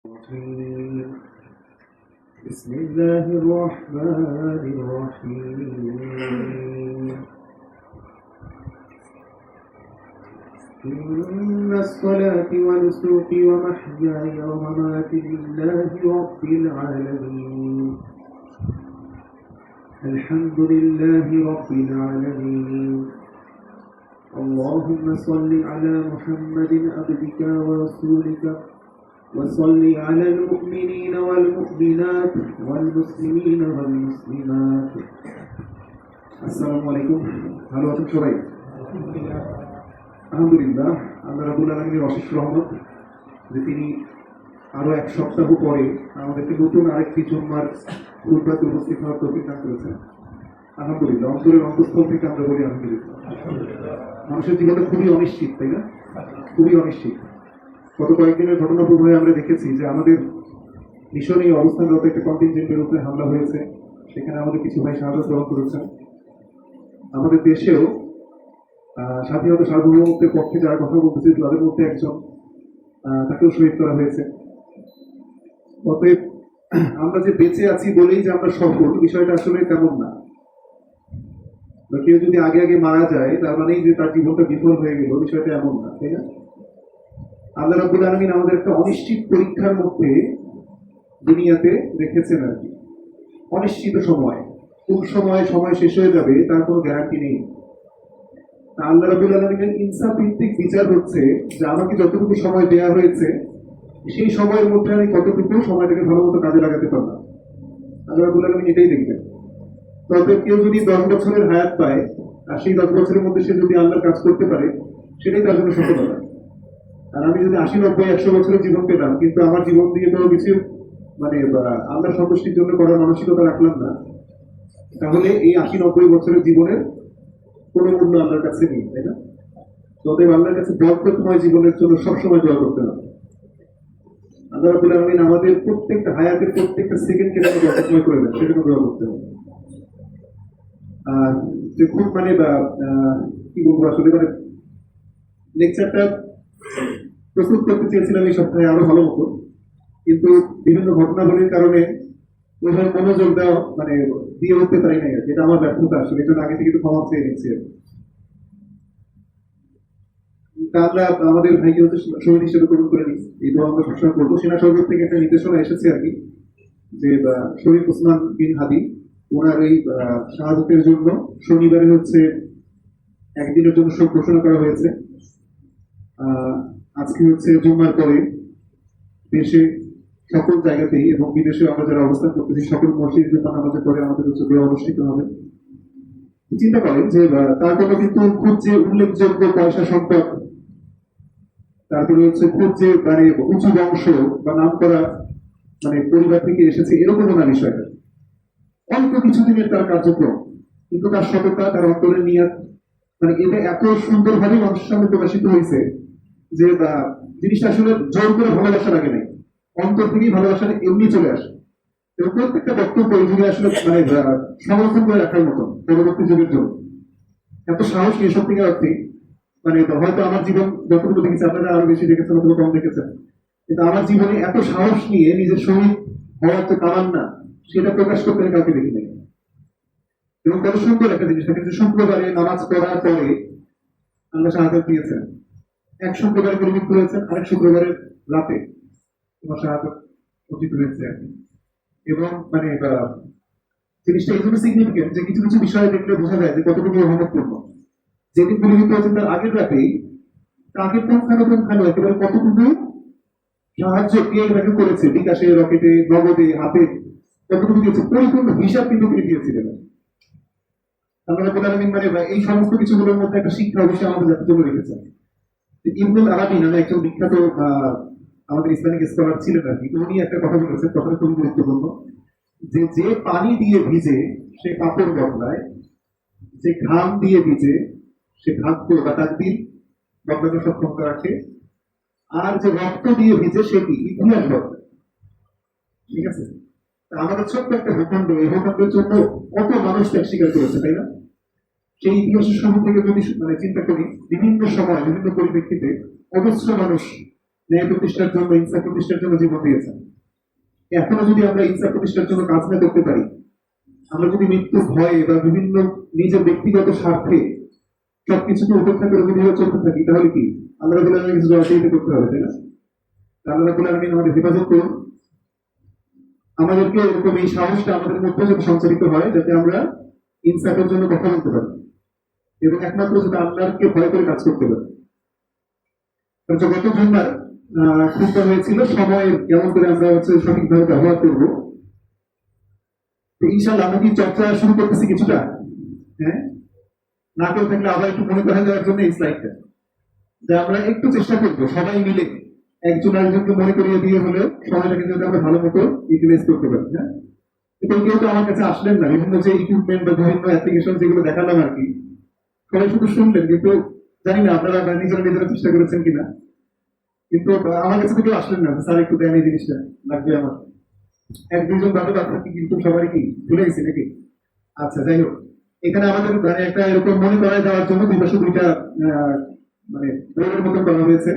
الرحيم. بسم الله الرحمن الرحيم. إن الصلاة ونسكي ومحياي ومماتي لله رب العالمين. الحمد لله رب العالمين. اللهم صل على محمد عبدك ورسولك وصل على المؤمنين والمؤمنات والمسلمين والمسلمات. السلام عليكم. ভালো আছেন সবাই? আলহামদুলিল্লাহ, আল্লাহ রাব্বুল আলামিনের অশেষ রহমত যে তিনি আরো এক সপ্তাহ পরে আমাদেরকে নতুন আরেকটি জুম্মার খুতবাতে উপস্থিত হওয়ার তৌফিক দান করেছেন। আলহামদুলিল্লাহ, অন্তরের অন্তঃস্থল থেকে আমরা বলি আলহামদুলিল্লাহ। মানুষের জীবনটা খুবই অনিশ্চিত, তাই না? খুবই অনিশ্চিত। গত কয়েকদিনের ঘটনা প্রবাহে আমরা দেখেছি যে আমাদের মিশনে অবস্থানরত একটা কন্টিনজেন্টের উপরে হামলা হয়েছে, সেখানে আমাদের কিছু ভাই শাহাদাত বরণ করেছেন। আমাদের দেশেও স্বাধীনতা সার্বভৌমত্বের পক্ষে যারা কথা বলতেছে তাদের মধ্যে একজন, তাকেও শহীদ করা হয়েছে। অতএব আমরা যে বেঁচে আছি বলেই যে আমরা সফল, বিষয়টা আসলে তেমন না। বা কেউ যদি আগে আগে মারা যায় তার মানেই যে তার জীবনটা বিফল হয়ে গেল, বিষয়টা এমন না, তাই না? আল্লাহ রাব্বুল আলামিন আমাদের একটা অনিশ্চিত পরীক্ষার মধ্যে দুনিয়াতে রেখেছেন আর কি। অনিশ্চিত সময়, কোন সময় সময় শেষ হয়ে যাবে তার কোনো গ্যারান্টি নেই। আল্লাহ রাব্বুল আলামিনের ইনসাফ ভিত্তিক বিচার হচ্ছে যে আমাকে যতটুকু সময় দেওয়া হয়েছে সেই সময়ের মধ্যে আমি কতটুকু সময়টাকে ভালো মতো কাজে লাগাতে পারলাম। আল্লাহ রাব্বুল আলামিন এটাই দেখবেন। তবে কেউ যদি 10 বছরের হায়াত পায় আর সেই 10 বছরের মধ্যে সে যদি আল্লাহর কাজ করতে পারে, সেটাই তার জন্য সফলতা। আর আমি যদি 80, 90, 100 বছরের জীবন পেলাম কিন্তু আমার জীবন দিয়ে কোনো কিছু আল্লাহর সন্তুষ্টির জন্য করার মানসিকতা রাখলাম না, তাহলে এই 80, 90 বছরের জীবনের কোনো মূল্য আল্লাহর কাছে নেই, তাই না? তবে আল্লাহর কাছে বরকতময় জীবনের জন্য সবসময় দোয়া করতে হবে। আল্লাহ রাব্বুল আলামিন আমাদের প্রত্যেকটা হায়াতের প্রত্যেকটা সেকেন্ডকে যেন বরকতময় করে দেন, সেজন্য দোয়া করতে হবে। আর খুব কি বলবো আসলে, লেকচারটা প্রস্তুত করতে চেয়েছিলাম এই সপ্তাহে আরো ভালো মতো, কিন্তু বিভিন্ন ঘটনাবলীর কারণে ওইভাবে মনোযোগ দেওয়া দিয়ে উঠতে পারি নাই আর কি। এটা আমার ব্যর্থতা, আসলে এটা আগে থেকে একটু ক্ষমা চেয়ে নিচ্ছি। আমরা আমাদের ভাইকে হচ্ছে শহীদ হিসেবে গ্রহণ করে নিচ্ছি, এই দোয়া আমরা সবসময় করবো। সেনা সরকার থেকে একটা নির্দেশনা এসেছে আর কি, যে শহীদ ওসমান বিন হাদি ওনার এই শাহাদাতের জন্য শনিবারে হচ্ছে একদিনের জন্য শোক ঘোষণা করা হয়েছে। আজকে হচ্ছে জুম্মার পরে দেশে সকল জায়গাতেই এবং বিদেশে আমরা যারা অবস্থান করতেছি সকল মসজিদে জুম্মা নামাজের পরে আমাদের হচ্ছে দোয়া অনুষ্ঠিত হবে। চিন্তা করেন যে তার কোনো কিন্তু খুব যে উল্লেখযোগ্য পয়সা সম্পদ, তারপরে হচ্ছে খুব যে উঁচু বংশ বা নাম করা পরিবার থেকে এসেছে এরকমও না বিষয়টা। অল্প কিছুদিনের তার কার্যক্রম, কিন্তু তার সততা, তার অন্তরের নিয়াত, এটা এত সুন্দরভাবে মানুষের সামনে প্রকাশিত হয়েছে যে জিনিসটা আসলে জোর করে ভালোবাসা লাগে নাই, অন্তর থেকেই ভালোবাসা এমনি চলে আসে। এবং প্রত্যেকটা বক্তব্য এই যুগে আসলে সংরক্ষণ করে রাখার মতো পরবর্তী যুগের জন্য। এত সাহস নিয়ে সত্যিকার অর্থে হয়তো আমার জীবন যতটুকু দেখেছি আপনারা আরো বেশি দেখেছেন অথবা কম দেখেছেন, কিন্তু আমার জীবনে এত সাহস নিয়ে নিজের শহীদ হওয়ার তো তামান্না সেটা প্রকাশ করতে কাউকে দেখি নাই। এবং কত সুন্দর একটা জিনিস থাকে যে শুক্রবারে নামাজ পড়ার পরে আল্লাহ শাহাদাত দিয়েছেন। এক শুক্রবারে পরিবর্তন হয়েছেন, আরেক শুক্রবারের রাতে তোমার শাহাদাত অর্জিত হয়েছে আর কি। এবং জিনিসটা এই জন্য সিগনিফিকেন্ট যে কিছু কিছু বিষয় দেখলে বোঝা যায় যে কতটুকু রহমতপূর্ণ। যেদিন পরিবর্তন হয়েছে তার আগের রাতেই তাকে পুঙ্খানুপুঙ্খানু একেবারে কতটুকু সাহায্য কে তাকে করেছে, বিকাশে, রকেটে, নগদে, হাতে কতটুকু দিয়েছে, পরিপূর্ণ হিসাব কিন্তু তিনি দিয়েছিলেন। আল্লাহ রাব্বুল আলামিন এই সমস্ত কিছুগুলোর মধ্যে একটা শিক্ষা অবশ্যই আমাদের জাতির জন্য রেখেছেন। ইবনুল আরাবী নামে একজন বিখ্যাত আমাদের ইসলামিক স্কলার ছিলেন আর কি, উনি একটা কথা বলেছেন, কথাটা খুবই গুরুত্বপূর্ণ, যে যে পানি দিয়ে ভিজে সে কাপড় বদলায়, যে ঘাম দিয়ে ভিজে সে ভাগ্য বা তাকদীর বদলাতে সক্ষমতা রাখে, আর যে রক্ত দিয়ে ভিজে সে কি ইতিহাস বদলায়। ঠিক আছে? আমাদের ছোট্ট একটা ভূখণ্ড, এই ভূখণ্ডের জন্য কত মানুষ ত্যাগ স্বীকার করেছে, তাই না? সেই ইতিহাসের শুরু থেকে যদি চিন্তা করি, বিভিন্ন সময় বিভিন্ন পরিপ্রেক্ষিতে অজস্র মানুষ ন্যায় প্রতিষ্ঠার জন্য, ইনসাফ প্রতিষ্ঠার জন্য জীবন দিয়েছেন। এখনো যদি আমরা ইনসাফ প্রতিষ্ঠার জন্য কাজ না করতে পারি, আমরা যদি মৃত্যুর ভয়ে বা বিভিন্ন নিজের ব্যক্তিগত স্বার্থে সবকিছুকে উপেক্ষা করে যদি চলতে থাকি, তাহলে কি আল্লাহ রাব্বুল আলামিনের কিছু জবাবদিহিতা করতে হবে, তাই না? আল্লাহ রাব্বুল আলামিন আমাদের হেফাজত করুন, আমাদেরকে এরকম এই সাহসটা আমাদের মধ্যে যাতে সঞ্চারিত হয়, যাতে আমরা ইনসাফের জন্য কথা বলতে পারি এবং একমাত্র যাতে আল্লাহকে ভয় করে কাজ করতে পারি। কারণ গত জুম্মার খুতবা হয়েছিল সময়ের কেমন করে আমরা সঠিকভাবে ব্যবহার করবো। তো ইনশাআল্লাহ আমরা কি চর্চা শুরু করতেছি কিছুটা? হ্যাঁ, না কেউ থাকলে আবার একটু মনে করা দেওয়ার জন্য এই স্লাইডটা, যে আমরা একটু চেষ্টা করবো সবাই মিলে একজন আরেকজনকে মনে করিয়ে দিয়ে হলেও সময়টাকে যদি আমরা ভালো মতো ইউটিলাইজ করতে পারি। হ্যাঁ, কিন্তু কেউ তো আমার কাছে আসলেন না, বিভিন্ন যে ইকুইপমেন্ট বা বিভিন্ন অ্যাপ্লিকেশন যেগুলো দেখালাম আর কি, সবাই শুধু শুনলেন, কিন্তু জানি না আপনারা নিজেরা নিজেরা চেষ্টা করেছেন কিনা। কিন্তু আমার কাছে তো কেউ আসলেন না, স্যার একটু দেন এই জিনিসটা, লাগবে আমার। এক দুইজন ভালো কথা কিন্তু সবারই কি ভুলে গেছি নাকি? আচ্ছা, যাই হোক, এখানে আমাদের মানে একটা এরকম মনে করায় দেওয়ার জন্য দুই পাশে দুইটা মানে বোর্ডের মতন করা হয়েছে।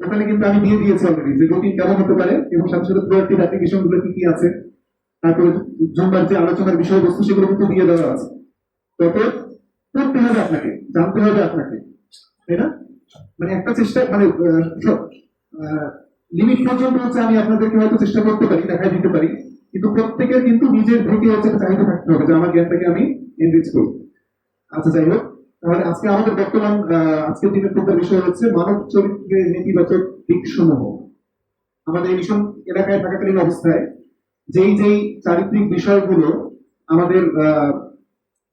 ওখানে কিন্তু আমি দিয়ে দিয়েছি অলরেডি যে রুটিন কেমন হতে পারে এবং সাথে সাথে প্রোডাক্টিভ অ্যাপ্লিকেশন গুলো কি কি আছে, তারপরে জুম্মার যে আলোচনার বিষয়বস্তু সেগুলো কিন্তু দিয়ে দেওয়া আছে। তবে করতে হবে আপনাকে, জানতে হবে আপনাকে, তাই না? মানে একটা চেষ্টা মানে লিমিট পর্যন্ত হচ্ছে আমি আপনাদেরকে হয়তো চেষ্টা করতে পারি, দেখাই দিতে পারি, কিন্তু প্রত্যেকের কিন্তু নিজের থেকে হচ্ছে চাহিদা থাকতে হবে যে আমার জ্ঞানটাকে আমি এনরিচ করব। আচ্ছা, যাই হোক, তাহলে আজকে আমাদের বর্তমান আজকের দিনের প্রধান বিষয় হচ্ছে মানব চরিত্রের নেতিবাচক দিকসমূহ। আমাদের এই মিশন এলাকায় থাকাকালীন অবস্থায় যেই যেই চারিত্রিক বিষয়গুলো আমাদের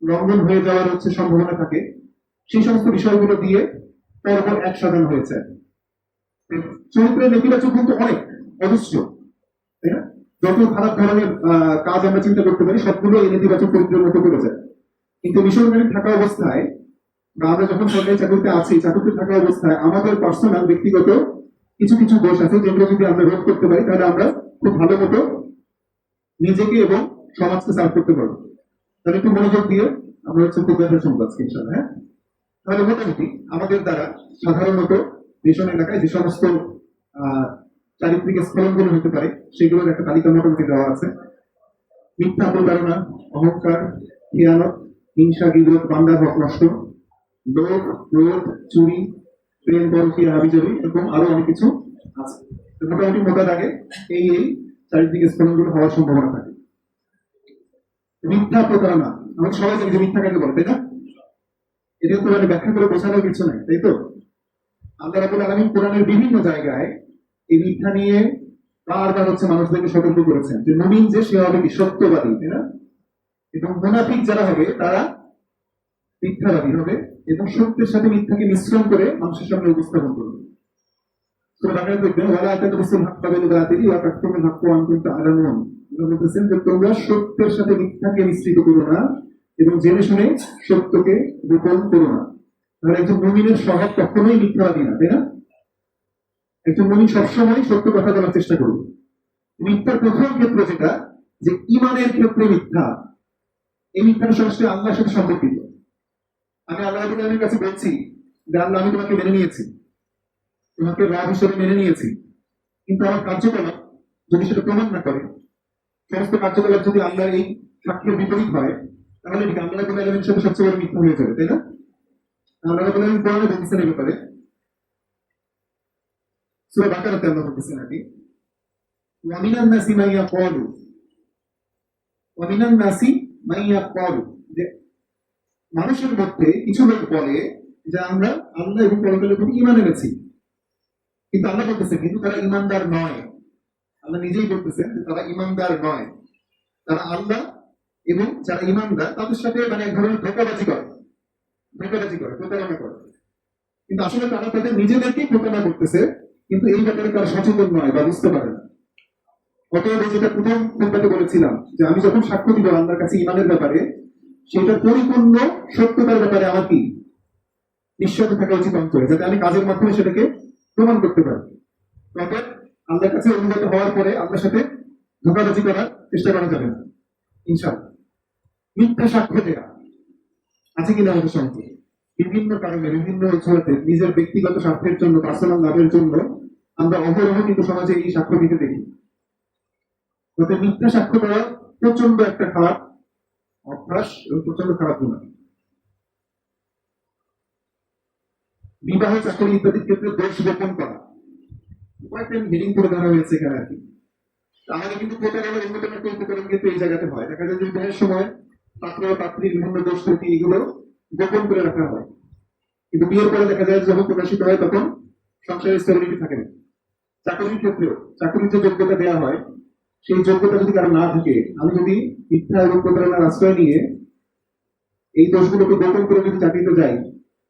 লঙ্ঘন হয়ে যাওয়ার হচ্ছে সম্ভাবনা থাকে, সেই সমস্ত বিষয়গুলো দিয়ে পরপর এক সাজানো হয়েছে। চরিত্রের নেতিবাচক কিন্তু অনেক, অজস্র, তাই না? যত খারাপ ধরনের কাজ আমরা চিন্তা করতে পারি সবগুলো এই নেতিবাচক চরিত্রের মতো করে যায়। কিন্তু মিশনারি থাকা অবস্থায় বা আমরা যখন সরকারি চাকরিতে আছি, চাকরিতে থাকা অবস্থায় আমাদের পার্সোনাল ব্যক্তিগত কিছু কিছু দোষ আছে, যেগুলো যদি আমরা রোধ করতে পারি তাহলে আমরা খুব ভালো মতো নিজেকে এবং সমাজকে সার্ভ করতে পারবো। তাহলে একটু মনোযোগ দিয়ে আমরা হচ্ছে খুব ব্যাপার শুনবো আজকে ইনশাআল্লাহ। হ্যাঁ, তাহলে মোটামুটি আমাদের দ্বারা সাধারণত মিশন এলাকায় যে সমস্ত চারিত্রিক স্খলনগুলো হতে পারে সেগুলোর একটা তালিকা মোটামুটি দেওয়া আছে। মিথ্যা, প্রতারণা, অহংকার, খেয়ানত, হিংসা, গিবত, বান্দার হক নষ্ট, লোভ, ক্রোধ, চুরি, প্রেম, পরকীয়া, হাবিজাবি, এরকম আরো অনেক কিছু আছে। মোটামুটি মোটা দাগে এই চারিত্রিক স্খলনগুলো হওয়ার সম্ভাবনা থাকে। মিথ্যা, প্রতারণা, আমরা সবাই জানি যে মিথ্যা কাকে বলে, তাই না? এটা তো মানে ব্যাখ্যা করে বোঝানোর কিছু নাই, তাই তো? আল্লাহ রাব্বুল আলামিন কোরআনের বিভিন্ন জায়গায় এই মিথ্যা নিয়ে বারবার হচ্ছে মানুষদেরকে সতর্ক করেছেন যে মুমিন যে সে হবে কি সত্যবাদী, তাই না? এবং মুনাফিক যারা হবে তারা মিথ্যাবাদী হবে এবং সত্যের সাথে মিথ্যাকে মিশ্রণ করে মানুষের সামনে উপস্থাপন করবে। সূরা বাকারা দেখবেন ওয়ালা তাদরুসুল হাক্কা বিল বাতিলি ওয়া তাকতুমুল হাক্কা ওয়া আনতুম তা'লামুন। আল্লাহ বলতেছেন যে তোমরা সত্যের সাথে মিথ্যাকে মিশ্রিত করো না এবং জেনে শুনে সত্যকে গোপন করো না। তাহলে একজন মুমিনের স্বভাব কখনোই মিথ্যাবাদী না, তাই না? একজন মুমিন সবসময় সত্য কথা বলার চেষ্টা করবে। মিথ্যার প্রথম ক্ষেত্র যেটা, যে ঈমানের ক্ষেত্রে মিথ্যা, এই মিথ্যাটা সরাসরি আল্লাহর সাথে সম্পর্কিত। আমি আল্লাহ রাব্বুল আলামিনের কাছে বলছি যে আল্লাহ আমি তোমাকে মেনে নিয়েছি, তোমাকে রব হিসেবে মেনে নিয়েছি, কিন্তু আমার কার্যকলাপ যদি সেটা প্রমাণ না করে, সমস্ত কার্যকলাপ যদি আল্লাহর এই সাক্ষ্যের বিপরীত হয়, তাহলে ঠিক আল্লাহ রাব্বুল আলামিনের সাথে সবচেয়ে বড় মিথ্যা হয়ে যাবে, তাই না? আল্লাহ রাব্বুল আলামিন কোরআনে বলছেন এই ব্যাপারে, সূরা বাকারাতে আল্লাহ বলছেন নাকি ওয়া মিনান নাসি মান ইয়াকুলু, ওয়া মিনান নাসি মান ইয়াকুলু, যে মানুষের মধ্যে কিছু লোক বলে যে আমরা আল্লাহ এবং পরকালের প্রতি ঈমান এনেছি, কিন্তু আল্লাহ বলতেছেন কিন্তু তারা ঈমানদার নয়। আল্লাহ নিজেই বলতেছেন যে তারা ঈমানদার নয়। তারা আল্লাহ এবং যারা ঈমানদার তাদের সাথে মানে এক ধরনের ধোঁকাবাজি করে, প্রতারণা করে। কিন্তু আসলে তারা তাদের নিজেদেরকেই প্রতারণা করতেছে, কিন্তু এই ব্যাপারে তারা সচেতন নয় বা বুঝতে পারে না। অতএব যেটা প্রথম খুতবাতে বলেছিলাম যে আমি যখন সাক্ষ্য দিব আল্লাহর কাছে ঈমানের ব্যাপারে, সেটা পরিপূর্ণ সত্যতার ব্যাপারে আমার কি নিশ্চয়তা থাকা উচিত অন্তরে, যাতে আমি কাজের মাধ্যমে সেটাকে প্রমাণ করতে পারি। অর্থাৎ আল্লাহর কাছে অনুগত হওয়ার পরে আপনার সাথে ধোঁকাবাজি করার চেষ্টা করা যাবে না ইনশাআল্লাহ। মিথ্যা সাক্ষ্য দেওয়া আছে কিনা আমাদের সমাজে বিভিন্ন কারণে, বিভিন্ন অজুহাতে, নিজের ব্যক্তিগত স্বার্থের জন্য, পার্সোনাল লাভের জন্য আমরা অহরহ কিন্তু সমাজে এই সাক্ষ্য দিতে দেখি। তবে মিথ্যা সাক্ষ্য দেওয়া প্রচন্ড একটা খারাপ অভ্যাস এবং প্রচন্ড খারাপ গুণ। বিবাহ, চাকরি ইত্যাদির ক্ষেত্রে দোষ গোপন করা, কয়েকটা হেডিং করে দেওয়া হয়েছে এখানে আর কি। তাহলে কিন্তু প্রতারণার অন্যতম একটা উপকরণ কিন্তু এই জায়গাতে হয়। দেখা যায় যে বিবাহের সময় পাত্র পাত্রীর বিভিন্ন দোষ ত্রুটি এগুলো গোপন করে রাখা হয়, কিন্তু বিয়ের পরে দেখা যায় যখন প্রকাশিত হয় তখন সংসারের স্টেবিলিটি থাকে না। চাকরির ক্ষেত্রেও চাকরির যে যোগ্যতা দেওয়া হয় সেই যোগ্যতা যদি কারো না থাকে, আমি যদি মিথ্যা এবং প্রতারণার আশ্রয় নিয়ে এই দোষগুলোকে গোপন করে যদি চাকরিতে যাই,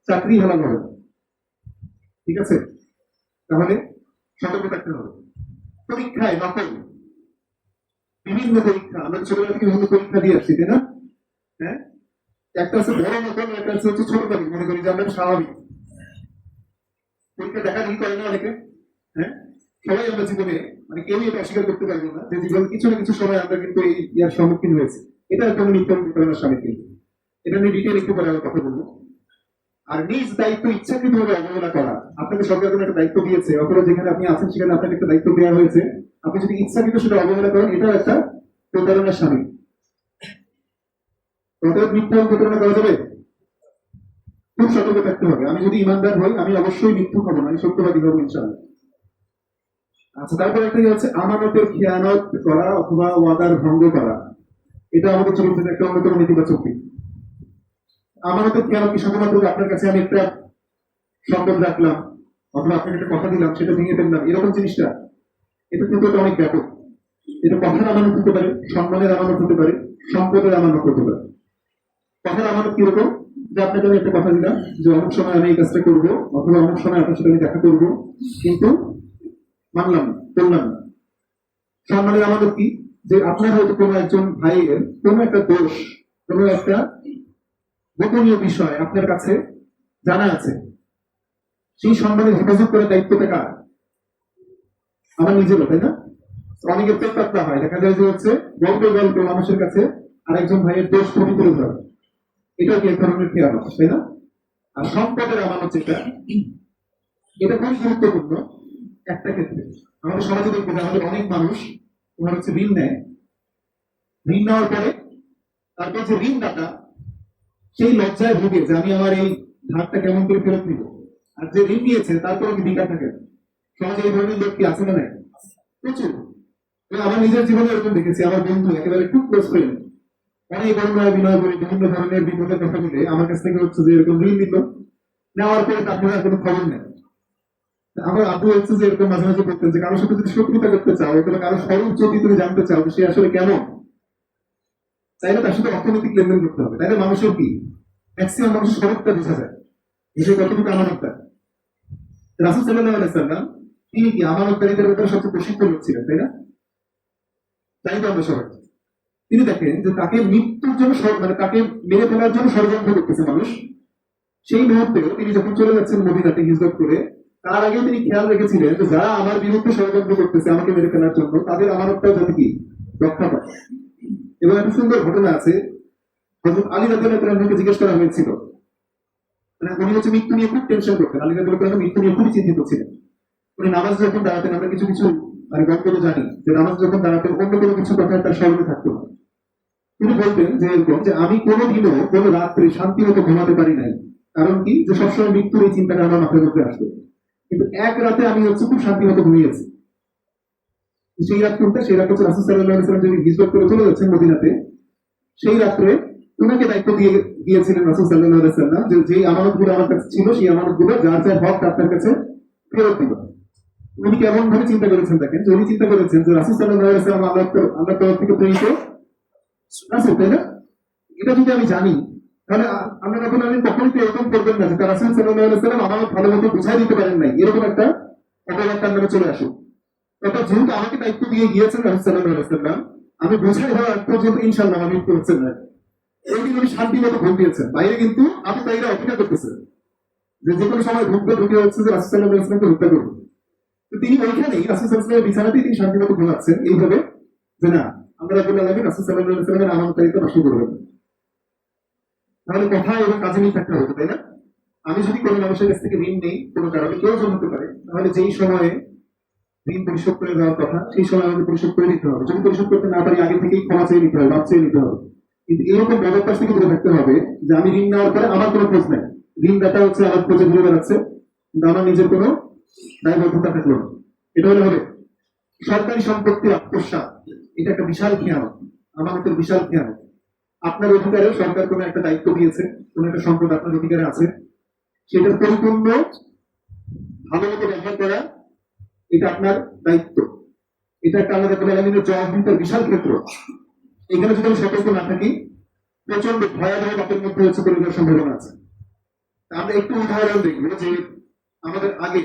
চাকরি হারানো হবে। ঠিক আছে, তাহলে সতর্ক থাকতে হবে। পরীক্ষায় নকল, বিভিন্ন পরীক্ষা আমরা ছোটবেলা থেকে বিভিন্ন পরীক্ষা দিয়ে আসছি, তাই না? হ্যাঁ, একটা আছে বড় নকল, একটা আছে হচ্ছে ছোট নকল। মনে করি যে আমরা স্বাভাবিক পরীক্ষা দেখা দেখি করে না অনেকে। হ্যাঁ, সবাই আমরা জীবনে মানে কেউই এটা অস্বীকার করতে পারবো না যে জীবনে কিছু না কিছু সময় আমরা কিন্তু এই ইয়ার সম্মুখীন হয়েছে। এটা কোনো মিথ্যা প্রতারণার সামিল কিন্তু। এটা নিয়ে ডিটেল একটু পরে আমরা কথা বলবো। আর নিজ দায়িত্ব ইচ্ছাকৃতভাবে অবহেলা করা, আপনাকে সরকার কোনো একটা দায়িত্ব দিয়েছে, অথবা যেখানে আপনি আছেন সেখানে আপনাকে একটা দায়িত্ব দেওয়া হয়েছে, আপনি যদি ইচ্ছাকৃত সেটা অবহেলা করেন, এটাও একটা প্রতারণার সামিল। অতএব মিথ্যা এবং প্রতারণা করা যাবে, খুব সতর্ক থাকতে হবে। আমি যদি ইমানদার হই, আমি অবশ্যই মিথ্যুক হবো না, আমি সত্যবাদী হবো ইনশাআল্লাহ। আচ্ছা, তারপর একটা হচ্ছে আমানতের খেয়ানত করা অথবা ওয়াদার ভঙ্গ করা। এটা আমাদের চরিত্রের একটা অন্যতম নেতিবাচক দিক। আমানতের খেয়ানত কি শুধুমাত্র যে আপনার কাছে আমি একটা সম্পদ রাখলাম অথবা আপনাকে একটা কথা দিলাম সেটা ভেঙে ফেললাম, এরকম জিনিসটা? এটা কিন্তু এটা অনেক ব্যাপক। এটা কথার আমানত হতে পারে, সম্মানের আমানত হতে পারে, সম্পদের আমানত হতে পারে। কথার আমানত কিরকম? যে আপনাকে আমি একটা কথা দিলাম যে অমুক সময় আমি এই কাজটা করবো, অথবা অমুক সময় আপনার সাথে আমি দেখা করবো, কিন্তু মানলাম না, করলাম না। সম্মানের আমানত কি? যে আপনার হয়তো কোনো একজন ভাইয়ের কোনো একটা দোষ, কোনো একটা গোপনীয় বিষয় আপনার কাছে জানা আছে, সেই সম্মানের হেফাজত করার দায়িত্বটা কার? আমার নিজেরও, তাই না? অনেকের পেট পাতলা হয়, দেখা যায় যে হচ্ছে গল্প গল্প মানুষের কাছে আরেকজন ভাইয়ের দোষ ত্রুটি তুলে ধরে। এটাও কি এক ধরনের খেয়ানত, তাই না? আর সম্পদের আমানত যেটা, এটা খুব গুরুত্বপূর্ণ একটা ক্ষেত্রে। আমাদের সমাজে দেখবো যে আমাদের অনেক মানুষ তোমার হচ্ছে ঋণ নেয়, ঋণ নেওয়ার পরে তারপর যে ঋণদাতা সেই লজ্জায় ভুগে যে আমি আমার এই ধারটা কেমন করে ফেরত নিব। আর যে ঋণ নিয়েছে তারপরে কি বিকার থাকে না। সমাজে এই ধরনের লোক কি আছে না? নাই, প্রচুর। আমার নিজের জীবনে এরকম দেখেছি, আমার বন্ধু একেবারে খুব ক্লোজ ফ্রেন্ড অনেক বর্ণনায় বিনয় করে বিভিন্ন ধরনের বিপদের কথা বলে আমার কাছ থেকে হচ্ছে যে এরকম ঋণ নিত, নেওয়ার পরে তারপরে আর কোনো খবর নেই। আমার আব্বু হচ্ছে যে এরকম মাঝে মাঝে করতেন যে কারোর সাথে যদি শত্রুতা করতে চাও অথবা কারো স্বরূপ যদি তুমি জানতে চাও সে আসলে কেমন, তাইলে তার সাথে অর্থনৈতিক লেনদেন করতে হবে। তাইলে মানুষের কি ম্যাক্সিমাম মানুষের স্বরূপটা বোঝা যায়, যে কতটুকু আমানতদার। রাসূল সাল্লাল্লাহু আলাইহি ওয়াসাল্লাম তিনি কি আমানতদারিদের ব্যাপারে সবচেয়ে প্রসিদ্ধ লোক ছিলেন, তাই না? তাই তো আমরা সবাই। তিনি দেখেন যে তাকে মৃত্যুর জন্য মানে তাকে মেরে ফেলার জন্য ষড়যন্ত্র করতেছে মানুষ। সেই মুহূর্তেও তিনি যখন চলে যাচ্ছেন মদিনাতে হিজরত করে, তার আগে তিনি খেয়াল রেখেছিলেন যে যারা আমার বিরুদ্ধে ষড়যন্ত্র করতেছে আমাকে মেরে ফেলার জন্য, তাদের আমানতটাও যাতে কি রক্ষা পায়। এবং একটা সুন্দর ঘটনা আছে, হযরত আলী রাদিয়াল্লাহু তাআলাকে জিজ্ঞেস করা হয়েছিল, মানে উনি হচ্ছে মৃত্যু নিয়ে খুব টেনশন করতেন। আলী রাদিয়াল্লাহু তাআলা মৃত্যু নিয়ে খুবই চিন্তিত ছিলেন। উনি নামাজ যখন দাঁড়াতেন, আমরা কিছু কিছু মানে গল্প জানি যে নামাজ যখন দাঁড়াতেন অন্য কোনো কিছু কথা তার স্মরণে থাকতো না। তিনি বলতেন যে এরকম যে আমি কোনোদিনও কোনো রাত্রে শান্তি মতো ঘুমাতে পারি নাই। কারণ কি? যে সবসময় মৃত্যুর এই চিন্তাটা আমার মাথার মধ্যে আসতো, কিন্তু এক রাতে আমি হচ্ছে খুব শান্তি মতো ঘুমিয়েছি। সেই রাত কোনটা? সেই রাত হচ্ছে রাসূল সাল্লাল্লাহু আলাইহি ওয়াসাল্লাম যখন হিজরত করে চলে যাচ্ছেন মদিনাতে, সেই রাত্রে উনাকে দায়িত্ব দিয়ে গিয়েছিলেন রাসূল সাল্লাল্লাহু আলাইহি ওয়াসাল্লাম যে যেই আমানতগুলো আমার কাছে ছিল সেই আমানতগুলো যার যার হক আপনার কাছে ফেরত দিব। উনি কেমন ভাবে চিন্তা করেছেন দেখেন, যে উনি চিন্তা করেছেন যে রাসূল সাল্লাল্লাহু আলাইহি ওয়াসাল্লাম আল্লাহর তরফ থেকে প্রেরিত রাসূল, তাই না? এটা যদি আমি জানি তাহলে আল্লাহ রাব্বুল আলামিন কখনোই তো এরকম করবেন না যে তার রাসূল সাল্লাল্লাহু আলাইহি ওয়াসাল্লাম আমানত ভালো মতো বুঝাই দিতে পারেন নাই, এরকম একটা অপবাদ তার নামে চলে আসুক। অর্থাৎ যেহেতু আমাকে দায়িত্ব দিয়ে গিয়েছেন রাসূল সাল্লাল্লাহু আলাইহি ওয়াসাল্লাম, আমি বুঝাই দেওয়ার আগ পর্যন্ত ইনশাআল্লাহ আমি মৃত্যু হচ্ছেন না। এই দিন উনি শান্তি মতো ঘুম দিয়েছেন। বাইরে কিন্তু আবু তাইরা অপেক্ষা করতেছে যে যে কোনো সময় ঢুকে হচ্ছে যে রাসূল সাল্লাল্লাহু আলাইহি ওয়াসাল্লামকে হত্যা করবে। তো তিনি ওইখানেই রাসূল সাল্লাল্লাহু আলাইহি ওয়াসাল্লামের বিছানাতেই তিনি শান্তি মতো ঘুমাচ্ছেন, এইভাবে যে না আমরা রাব্বুল আলামিন রাসূল সাল্লাল্লাহু আলাইহি ওয়াসাল্লামের আমানতদারিত্ব নষ্ট করবেন। তাহলে কথা এবং কাজে মিল থাকতে হবে, তাই না? আমি যদি কোনো মানুষের কাছ থেকে ঋণ নেই কোনো কারণে, কেউ হতে পারে, তাহলে যেই সময়ে ঋণ পরিশোধ করে দেওয়ার কথা, সেই সময় আমাদের পরিশোধ করে দিতে হবে। যদি পরিশোধ করতে না পারি আগে থেকেই ক্ষমা চেয়ে নিতে হবে, মাপ চেয়ে নিতে হবে। কিন্তু এরকম ব্যাপার কাছ থেকে দূরে থাকতে হবে যে আমি ঋণ নেওয়ার পরে আমার কোনো খোঁজ নেই, ঋণদাতা হচ্ছে আমার খোঁজে ঘুরে বেড়াচ্ছে, কিন্তু আমার নিজের কোনো দায়বদ্ধতা থাকলো না। এটা হলে হবে। সরকারি সম্পত্তির আত্মসাৎ, এটা একটা বিশাল খেয়ানত, আমাদের বিশাল খেয়ানত। আপনার অধিকারে সরকার কোনো একটা দায়িত্ব দিয়েছে, কোনো একটা সম্পদ আপনার অধিকারে আছে, সেটার পরিপূর্ণ ভালো মতো ব্যবহার করা, এটা আপনার দায়িত্ব। এটা একটা আল্লাহ রাব্বুল আলামিনের জবাবদিহিতার বিশাল ক্ষেত্র। এখানে যদি আমি সতর্ক না থাকি, প্রচন্ড ভয়াবহ পাপের মধ্যে হচ্ছে পড়ে যাওয়ার সম্ভাবনা আছে। আমরা একটু উদাহরণ দেখবো যে আমাদের আগে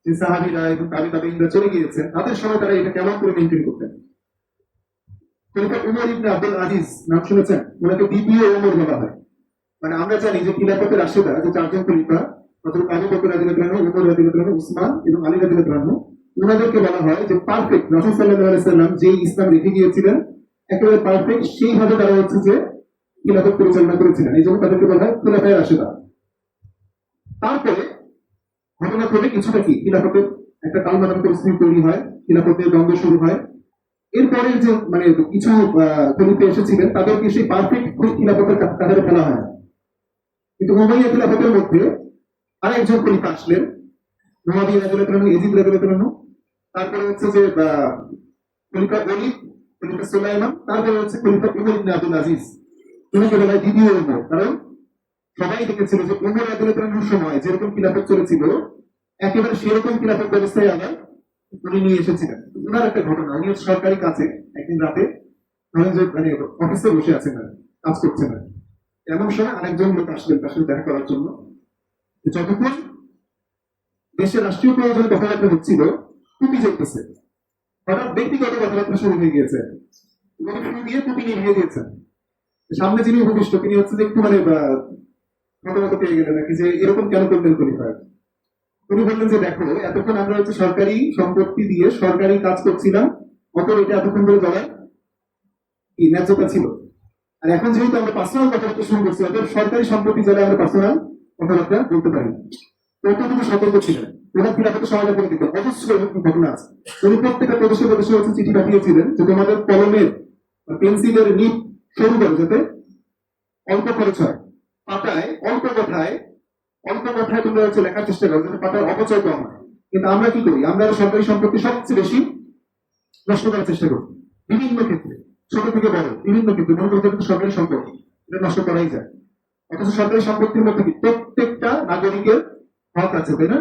যে সাহাবীরা এবং তাবিঈনরা চলে গিয়েছেন, তাদের সময় তারা এটা কেমন করে মেনটেন করতেন। খলিফা উমর ইবনে আব্দুল আজিজ নাম শুনেছেন? ওনাকে দ্বিতীয় ওমর বলা হয়। মানে আমরা জানি যে খিলাফতের রাশিদা যে চারজন খলিফা, অর্থাৎ আবু বকর রাদিয়াল্লাহু আনহু, উমর রাদিয়াল্লাহু আনহু, উসমান এবং আলী রাদিয়াল্লাহু আনহু, ওনাদেরকে বলা হয় যে পারফেক্ট। রাসূল সাল্লাল্লাহু আলাইহি সাল্লাম যেই ইসলাম রেখে গিয়েছিলেন একেবারে পারফেক্ট, সেইভাবে তারা হচ্ছে যে খিলাফত পরিচালনা করেছিলেন। এই জন্য তাদেরকে বলা হয় খোলাফায়ে রাশিদা। তারপরে ঘটনাক্রমে কিছুটা কি খিলাফতের একটা টালমাটাল পরিস্থিতি তৈরি হয়, খিলাফতের দ্বন্দ্ব শুরু হয়। এরপরে যে মানে কিছু খলিফা এসেছিলেন, তাদেরকে সেই পারফেক্ট খিলাফতের কাতারে ফেলা হয় না। কিন্তু উমাইয়া খিলাফতের মধ্যে আরেকজন খলিফা আসলেন, মুয়াবিয়া রাদিয়াল্লাহু আনহু, ইয়াজিদ রাদিয়াল্লাহু আনহু, তারপরে হচ্ছে যে খলিফা ওলীদ, খলিফা সুলাইমান, তারপরে হচ্ছে খলিফা উমর ইবনে আব্দুল আজিজ। উনাকে বলা হয় দ্বিতীয় উমর। কারণ সবাই দেখেছিল যে উমর রাদিয়াল্লাহু আনহুর সময় যেরকম খিলাফত চলেছিল, একেবারে সেরকম খিলাফত ব্যবস্থায় আবার উনি নিয়ে এসেছিলেন। উনার একটা ঘটনা, উনি সরকারি কাজে একদিন রাতে ধরেন যে মানে অফিসে বসে আছেন না, কাজ করছেন না, এমন সময় আরেকজন লোক আসলেন তার সাথে দেখা করার জন্য। যতক্ষণ দেশের রাষ্ট্রীয় প্রয়োজনে কথাবার্তা হচ্ছিল, টুপি জ্বলতেছে, হঠাৎ ব্যক্তিগত কথাবার্তা শুরু হয়ে গিয়েছে, উনি ফু দিয়ে টুপি নিভিয়ে দিয়েছেন। সামনে যিনি উপবিষ্ট তিনি হচ্ছে যে একটু মানে মতামত পেয়ে গেলেন নাকি যে এরকম কেন করলেন খলিফা। উনি বললেন যে দেখো, এতক্ষণ আমরা হচ্ছে সরকারি সম্পত্তি দিয়ে সরকারি কাজ করছিলাম, অতএব এটা এতক্ষণ ধরে বলার কি ন্যায্যতা ছিল। আর এখন যেহেতু আমরা পার্সোনাল কথাবার্তা শুরু করছি, অতএব সরকারি সম্পত্তি যারা আমরা পার্সোনাল কথাবার্তা বলতে পারি। কতটুকু সতর্ক ছিলেন, ওনার খিলাফতের সমাধান করে দিতেন। অজস্র এরকম ঘটনা আছে। উনি প্রত্যেকটা প্রদেশে প্রদেশে হচ্ছে চিঠি পাঠিয়েছিলেন যে তোমাদের কলমের পেন্সিলের নিপ সরু করো, যাতে অল্প খরচ হয়, পাতায় অল্প কথায় তোমরা হচ্ছে লেখার চেষ্টা করো, যাতে পাতার অপচয় কম হয়। কিন্তু আমরা কি করি, আমরা সরকারি সম্পত্তি সবচেয়ে বেশি নষ্ট করার চেষ্টা করি বিভিন্ন ক্ষেত্রে, ছোট থেকে বড় বিভিন্ন ক্ষেত্রে। মনে করতে সরকারি সম্পত্তি এটা নষ্ট করাই যায়। অথচ সরকারি সম্পত্তির মধ্যে কি প্রত্যেকটা নাগরিকের হক আছে, তাই না?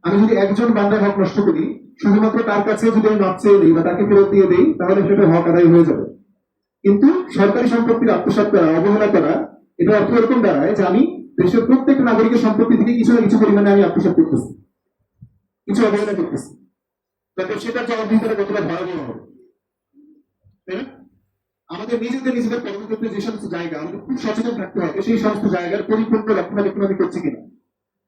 আমি যদি একজন বান্দার হক নষ্ট করি, শুধুমাত্র তার কাছে যদি আমি মাপ চেয়ে দিই বা তাকে ফেরত দিয়ে দিই, তাহলে সেটা হক আদায় হয়ে যাবে। কিন্তু সরকারি সম্পত্তির আত্মসাৎ করা, অবহেলা করা, এটা অর্থ এরকম দাঁড়ায় যে আমি দেশের প্রত্যেক নাগরিকের সম্পত্তি থেকে কিছু না কিছু পরিমাণে আমি আত্মসাৎ করতেছি, কিছু অবহেলা করতেছি। তবে সেটার জবাবদিহিতা কতটা ভয়াবহ হবে, তাই না? আমাদের নিজেদের কর্মক্ষেত্রে যে সমস্ত জায়গা আমাদের খুব সচেতন থাকতে হবে, সেই সমস্ত জায়গার পরিপূর্ণ রক্ষণাবেক্ষণ আমি করছি কিনা।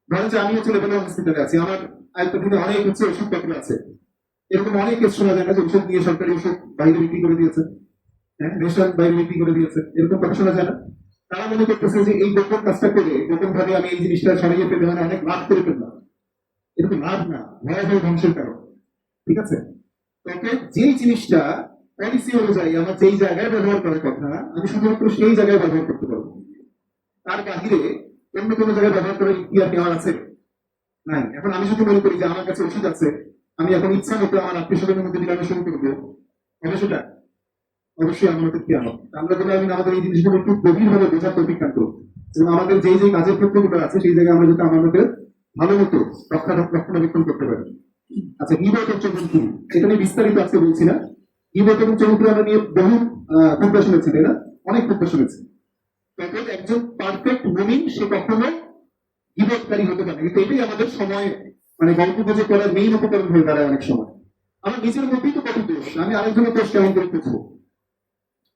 ধরেন যে আমি হচ্ছে লেভেল হসপিটালে আছি, আমার আয়ত্তাধীনে অনেক হচ্ছে ওষুধপত্র আছে, এরকম অনেক কেস শোনা যায় না যে ওষুধ নিয়ে সরকারি ওষুধ বাইরে বিক্রি করে দিয়েছে, হ্যাঁ রেশন বাইরে বিক্রি করে দিয়েছে, এরকম কথা শোনা যায় না। তারা মনে করতেছে যে এই গোপন কাজটা করে গোপন ভাবে আমি এই জিনিসটা সরিয়ে ফেলে মানে অনেক লাভ করে ফেললাম। এরকম লাভ না, ভয়াবহ ধ্বংসের কারণ। ঠিক আছে? তবে যেই জিনিসটা পলিসি অনুযায়ী আমার যেই জায়গায় ব্যবহার করার কথা, আমি শুধুমাত্র সেই জায়গায় ব্যবহার করতে পারবো। তার বাহিরে অন্য কোনো জায়গায় ব্যবহার করার ইতিহাস নেওয়ার আছে নাই। এখন আমি যদি মনে করি যে আমার কাছে ওষুধ আছে, আমি এখন ইচ্ছা মতো আমার আত্মীয় স্বজনের মধ্যে মিলানো শুরু করবো, তবে সেটা অবশ্যই আমাদের কি আনো। আমরা বলে আমি আমাদের এই জিনিসগুলো একটু গভীরভাবে বোঝার প্রতিজ্ঞা করবো, এবং আমাদের যেই যেই কাজের ক্ষেত্রগুলো আছে সেই জায়গায় আমরা যাতে আমাদের ভালো মতো রক্ষণাবেক্ষণ করতে পারি। আচ্ছা, গীবত এবং চমুক্তি, এটা নিয়ে বিস্তারিত আজকে বলছি না। গীবত এবং চমুক্তি আমরা নিয়ে বহু খুঁজতে শুনেছি, তাই না? অনেক খুঁজতে শুনেছি। তবে একজন পারফেক্ট মুমিন সে কখনো গীবতকারী হতে পারে, কিন্তু এটাই আমাদের সময় মানে গল্প গুজব করার মেইন উপকরণ হয়ে দাঁড়ায় অনেক সময়। আমার নিজের মধ্যেই তো কত দোষ, আমি আরেকজনের দোষ কেমন করে খুঁজবো,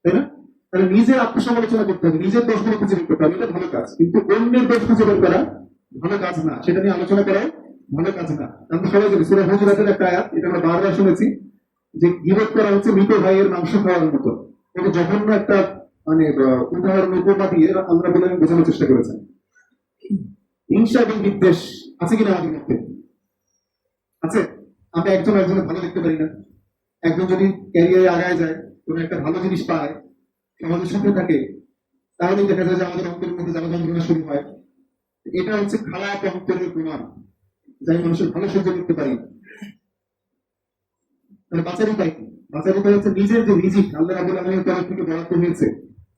তাই না? তাহলে নিজের আত্মসমালোচনা করতে হবে, নিজের দোষগুলো খুঁজে বের করতে হবে, এটা ভালো কাজ। কিন্তু অন্যের দোষ খুঁজে বের করা ভালো কাজ না, সেটা নিয়ে আলোচনা করা ভালো কাজ না। আমরা সবাই জানি সূরা হুজুরাতের একটা আয়াত, এটা আমরা বারবার শুনেছি, যে গীবত করা হচ্ছে মৃত ভাইয়ের মাংস খাওয়ার মতো। এটা জঘন্য একটা মানে উদাহরণ উপমা দিয়ে আমরা বলে বোঝানোর চেষ্টা করেছেন। হিংসা এবং বিদ্বেষ আছে কিনা আমাদের মধ্যে? আছে। আমরা একজন একজনের ভালো দেখতে পারি না। একজন যদি ক্যারিয়ারে আগায় যায়, কোনো একটা ভালো জিনিস পায়, সমাজের সাথে থাকে, তাহলেই দেখা যায় যে আমাদের অন্তরের মধ্যে জ্বালা যন্ত্রণা শুরু হয়। এটা হচ্ছে খারাপ অন্তরের প্রমাণ, যাই মানুষের ভালো সহ্য করতে পারি না। তাহলে বাঁচার উপায় কি? বাঁচার উপায় হচ্ছে নিজের যে রিজিক আল্লাহ রাব্বুল আলামিনের তরফ থেকে বরাদ্দ হয়েছে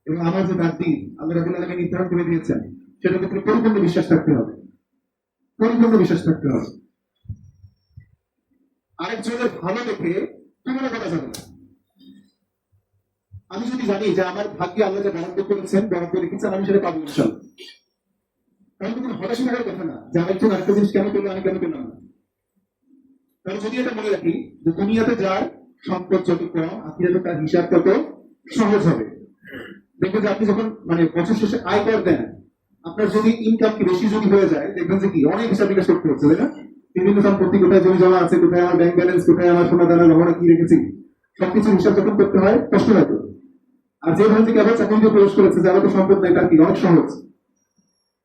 এবং আমার যে দাবি আল্লাহ রাব্বুল আলামিন নির্ধারণ করে দিয়েছেন, সেটার ক্ষেত্রে পরিপূর্ণ বিশ্বাস থাকতে হবে। পরিপূর্ণ বিশ্বাস থাকতে হবে। আরেকজনের ভালো দেখে তুলনা করা যাবে না। আমি যদি জানি যে আমার ভাগ্যে আল্লাহ যে বরাদ্দ করেছেন, বরাদ্দ রেখেছেন, আমি সেটা পাবো ইনশাআল্লাহ। কারণ কোনো হতাশা থাকার কথা না যে আরেকজন আরেকটা জিনিস কেন পেলো, আমি কেন পেলাম না। কারণ যদি এটা মনে রাখি যে দুনিয়াতে যার সম্পদ যত কম, আখিরাতে তার হিসাব তত সহজ হবে। দেখবেন যে আপনি যখন মানে বছর শেষে আয় কর দেন, আপনার যদি ইনকাম কি বেশি যদি হয়ে যায়, দেখবেন যে কি অনেক হিসাব নিকাশ করতে হচ্ছে, তাই না? বিভিন্ন সম্পত্তি কোথায় জমি জমা আছে, কোথায় আমার ব্যাংক ব্যালেন্স, কোথায় আমার সোনা দানা রহনা কি রেখেছি, সবকিছু হিসাব যখন করতে হয় কষ্ট হয় তো। আর যে ধরনের থেকে আবার চাকরিতে প্রবেশ করেছে, যারা তো সম্পদ নেই, তার কি অনেক সহজ।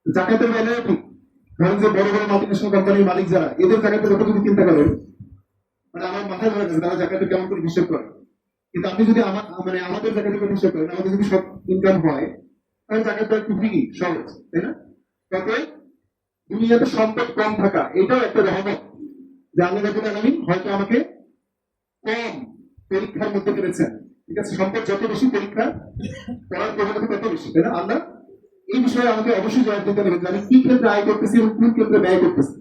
জাকাতের বেলায় ঠিক ধরেন যে বড় বড় মাল্টিনেশনাল কোম্পানির মালিক যারা, এদের জাকাতের কথা যদি চিন্তা করেন, মানে আমার মাথায় ধরে গেছে তারা জাকাতে কেমন করে হিসেব করে। কিন্তু আপনি যদি আমার মানে আমাদের জাকাতে করে হিসেব করেন, আমাদের যদি সব ইনকাম হয়, তাহলে জাকাতটা একটু ঠিকই সহজ, তাই না? তবে দুনিয়াতে সম্পদ কম থাকা এটাও একটা রহমত, যে আল্লাহ রাব্বুল আলামিন হয়তো আমাকে কম পরীক্ষার মধ্যে ফেলেছেন। ঠিক আছে, সম্পদ যত বেশি পরীক্ষা করার প্রবণতা তত বেশি, তাই না? আল্লাহ এই বিষয়ে আমাকে অবশ্যই জবাব দিতে হবে যে আমি কি ক্ষেত্রে আয় করতেছি এবং কোন ক্ষেত্রে ব্যয় করতেছি।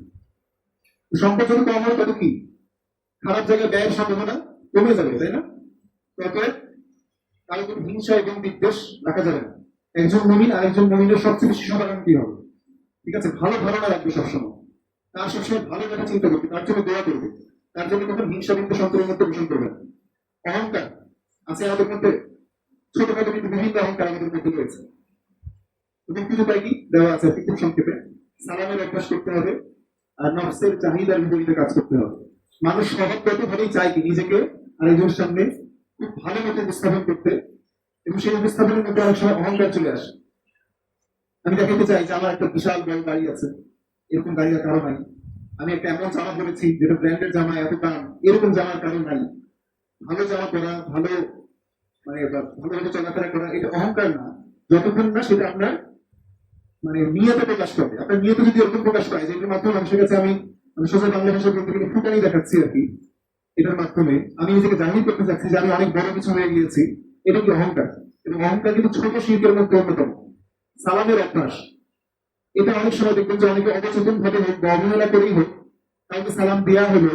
সম্পদ যত কম হবে তত কি খারাপ জায়গায় ব্যয়ের সম্ভাবনা কমে যাবে, তাই না? তবে কারো কোনো হিংসা এবং বিদ্বেষ রাখা যাবে না। একজন মুমিন আরেকজন মুমিনের সবচেয়ে বেশি সমাধান হবে, ঠিক আছে? ভালো ধারণা রাখবে সবসময়, তার সবসময় ভালো কথা চিন্তা করবে, তার জন্য দোয়া করবে, তার জন্য কখন হিংসা বিদ্বেষ অন্তরের মধ্যে পোষণ করবে। অহংকার আছে আমাদের মধ্যে, ছোটখাটো কিন্তু বিভিন্ন অহংকার আমাদের মধ্যে রয়েছে। এবং কিছু উপায় কি দেওয়া আছে খুব সংক্ষেপে। সালামের অভ্যাস করতে হবে, আর নফসের চাহিদার বিপরীতে কাজ করতে হবে। মানুষ স্বভাবগতভাবেই চায় কি নিজেকে আরেকজনের সামনে খুব ভালো মতো উপস্থাপন করতে, এবং সেই উপস্থাপনের মধ্যে অনেক সময় অহংকার চলে আসে। আমি দেখাতে চাই যে আমার একটা বিশাল বড় গাড়ি আছে, এরকম গাড়ি আর কারো নাই। আমি একটা এমন জামা পরেছি যেটা ব্র্যান্ডের জামা, এত দাম, এরকম জামার কারো নাই। ভালো জামা পরা, ভালো মানে ভালোভাবে চলাফেরা করা, এটা অহংকার না, যতক্ষণ না সেটা আপনার মানে নিয়তে প্রকাশ করে। আপনার নিয়তে যদি এরকম প্রকাশ পায় যে এটার মাধ্যমে মানুষের কাছে আমি মানে সোজা বাংলা ভাষা বলতে গেলে ফুটানি দেখাচ্ছি আর কি, এটার মাধ্যমে আমি নিজেকে জাহির করতে চাচ্ছি যে আমি অনেক বড় কিছু হয়ে গিয়েছি, এটা কি অহংকার। এবং অহংকার কিন্তু ছোট শিল্পের মধ্যে অন্যতম। সালামের অভ্যাস, এটা অনেক সময় দেখবেন যে অনেকে অবচেতন ভাবে হোক বা অবহেলা করেই হোক, কাউকে সালাম দেওয়া হলো,